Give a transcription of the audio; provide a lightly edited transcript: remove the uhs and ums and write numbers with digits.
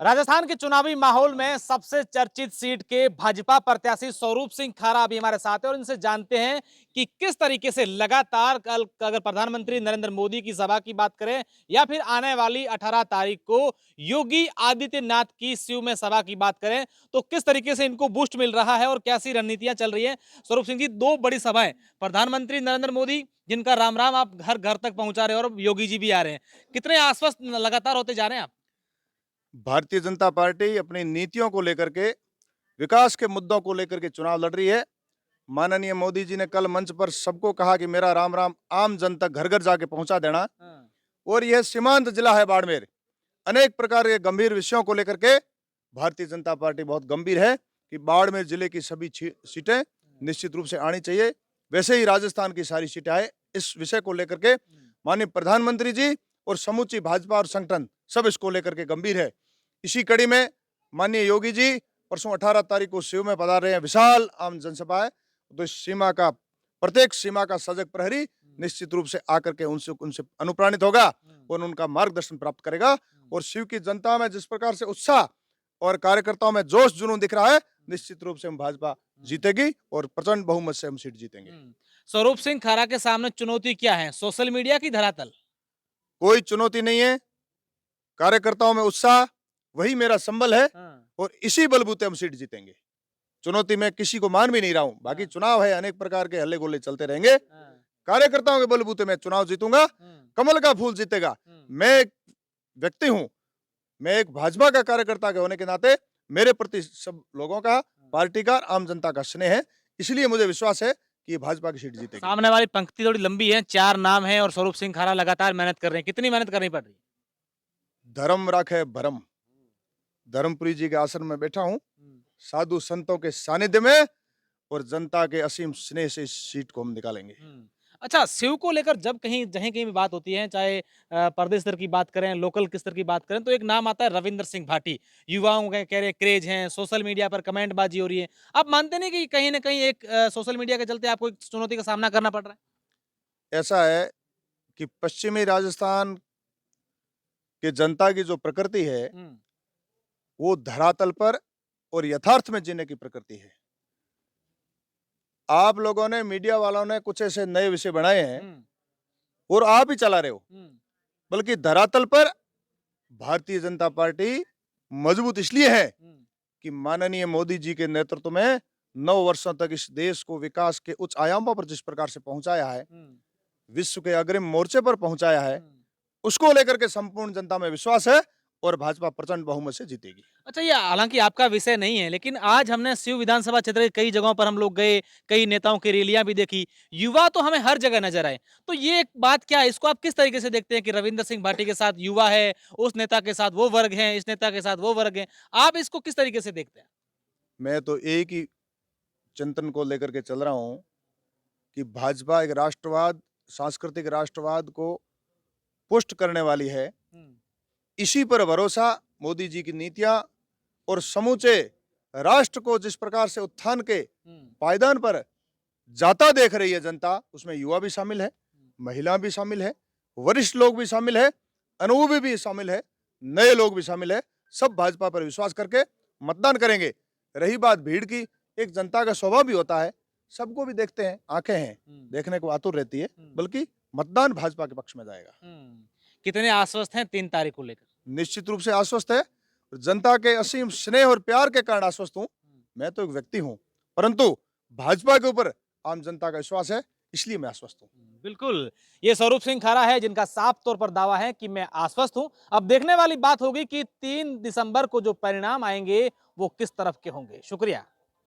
राजस्थान के चुनावी माहौल में सबसे चर्चित सीट के भाजपा प्रत्याशी स्वरूप सिंह खारा अभी हमारे साथ हैं और इनसे जानते हैं कि किस तरीके से लगातार कल अगर प्रधानमंत्री नरेंद्र मोदी की सभा की बात करें या फिर आने वाली 18 तारीख को योगी आदित्यनाथ की शिव में सभा की बात करें तो किस तरीके से इनको बूस्ट मिल रहा है और कैसी रणनीतियां चल रही है। स्वरूप सिंह जी, दो बड़ी सभाएं, प्रधानमंत्री नरेंद्र मोदी जिनका राम राम आप घर घर तक पहुंचा रहे हैं और योगी जी भी आ रहे हैं, कितने आश्वस्त लगातार होते जा रहे हैं आप? भारतीय जनता पार्टी अपनी नीतियों को लेकर के, विकास के मुद्दों को लेकर के चुनाव लड़ रही है। माननीय मोदी जी ने कल मंच पर सबको कहा कि मेरा राम राम आम जन तक घर घर जाके पहुंचा देना। हाँ। और यह सीमांत जिला है बाड़मेर। अनेक प्रकार के गंभीर विषयों को लेकर के भारतीय जनता पार्टी बहुत गंभीर है कि बाड़मेर जिले की सभी सीटें निश्चित रूप से आनी चाहिए। वैसे ही राजस्थान की सारी सीटें आए, इस विषय को लेकर के माननीय प्रधानमंत्री जी और समूची भाजपा और संगठन सब इसको लेकर के गंभीर है। इसी कड़ी में माननीय योगी जी परसों 18 तारीख को शिव में पधार रहे हैं। विशाल आम जनसभा है, तो इस सीमा का, प्रत्येक सीमा का सजग प्रहरी निश्चित रूप से आकर के उनसे उनसे अनुप्राणित होगा और उनका मार्गदर्शन प्राप्त करेगा। और शिव की जनता में जिस प्रकार से उत्साह और कार्यकर्ताओं में जोश जुनून दिख रहा है, निश्चित रूप से हम भाजपा जीतेगी और प्रचंड बहुमत से हम सीट जीतेंगे। स्वरूप सिंह खारा के सामने चुनौती क्या है, सोशल मीडिया की धरातल? कोई चुनौती नहीं है। कार्यकर्ताओं में उत्साह, वही मेरा संबल है और इसी बलबूते हम सीट जीतेंगे। चुनौती मैं किसी को मान भी नहीं रहा हूं। बाकी चुनाव है, अनेक प्रकार के हल्ले गोले चलते रहेंगे। कार्यकर्ताओं के बलबूते मैं चुनाव जीतूंगा, कमल का फूल जीतेगा। मैं एक व्यक्ति हूं, मैं एक भाजपा का कार्यकर्ता के होने के नाते मेरे प्रति सब लोगों का, पार्टी का, आम जनता का स्नेह है। इसलिए मुझे विश्वास है कि ये भाजपा की सीट जीतेगी। सामने वाली पंक्ति थोड़ी लंबी है, 4 नाम है और स्वरूप सिंह खारा लगातार मेहनत कर रहे हैं, कितनी मेहनत करनी पड़ रही है? धर्म राखे भरम, धर्मपुरी जी के आसन में बैठा हूं, साधु संतों के सानिध्य में और जनता के असीम स्नेह से इस सीट को हम निकालेंगे। अच्छा, शिव को लेकर जब कहीं जहीं कहीं भी बात होती है, चाहे प्रदेश स्तर की बात करें, लोकल के स्तर की बात करें, तो एक नाम आता है रविंद्र सिंह भाटी। युवाओं के कह रहे क्रेज हैं, सोशल मीडिया पर कमेंटबाजी हो रही है। आप मानते नहीं कि कहीं न कहीं एक सोशल मीडिया के चलते आपको एक चुनौती का सामना करना पड़ रहा है? ऐसा है कि पश्चिमी राजस्थान के जनता की जो प्रकृति है, हुँ, वो धरातल पर और यथार्थ में जीने की प्रकृति है। आप लोगों ने, मीडिया वालों ने कुछ ऐसे नए विषय बनाए हैं हुँ, और आप ही चला रहे हो। हुँ, बल्कि धरातल पर भारतीय जनता पार्टी मजबूत इसलिए है हुँ, कि माननीय मोदी जी के नेतृत्व में 9 वर्षों तक इस देश को विकास के उच्च आयामों पर जिस प्रकार से पहुंचाया है, हुँ, विश्व के अग्रिम मोर्चे पर पहुंचाया है, हुँ। उसको लेकर के संपूर्ण जनता में विश्वास है और भाजपा प्रचंड बहुमत से जीतेगी। अच्छा, ये हालाँकि आपका विषय नहीं है, लेकिन आज हमने शिव विधानसभा क्षेत्र के कई जगहों पर हम लोग गए, कई नेताओं की रैलियाँ भी देखी। युवा तो हमें हर जगह नज़र आए। तो ये एक बात क्या है, इसको आप किस तरीके से देखते हैं कि रविंद्र सिंह भाटी के साथ युवा है, उस नेता के साथ वो वर्ग हैं, इस नेता के साथ वो वर्ग हैं। आप इसको किस तरीके से देखते हैं? मैं तो एक ही चिंतन को लेकर के चल रहा हूं कि भाजपा एक राष्ट्रवाद, सांस्कृतिक राष्ट्रवाद को पुष्ट करने वाली है। हुँ, इसी पर भरोसा मोदी जी की नीतियां और समूचे राष्ट्र को जिस प्रकार से उत्थान के हुँ, पायदान पर जाता देख रही है जनता, उसमें युवा भी शामिल है, महिला भी शामिल है, वरिष्ठ लोग भी शामिल है, अनुभवी भी शामिल है, नए लोग भी शामिल है। सब भाजपा पर विश्वास करके मतदान करेंगे। रही बात भीड़ की, एक जनता का स्वभाव भी होता है, सबको भी देखते हैं, आंखें हैं, हुँ, देखने को आतुर रहती है, हुँ, बल्कि मतदान भाजपा के पक्ष में जाएगा। हुँ। कितने आश्वस्त हैं 3 तारीख को लेकर? निश्चित रूप से आश्वस्त है। जनता के असीम स्नेह और प्यार के कारण आश्वस्त हूं। मैं तो एक व्यक्ति हूं, परंतु भाजपा के ऊपर आम जनता का विश्वास है, इसलिए मैं आश्वस्त हूं। बिल्कुल, ये स्वरूप सिंह खारा है जिनका साफ तौर पर दावा है कि मैं आश्वस्त हूँ। अब देखने वाली बात होगी कि 3 दिसंबर को जो परिणाम आएँगे, वो किस तरफ के होंगे। शुक्रिया।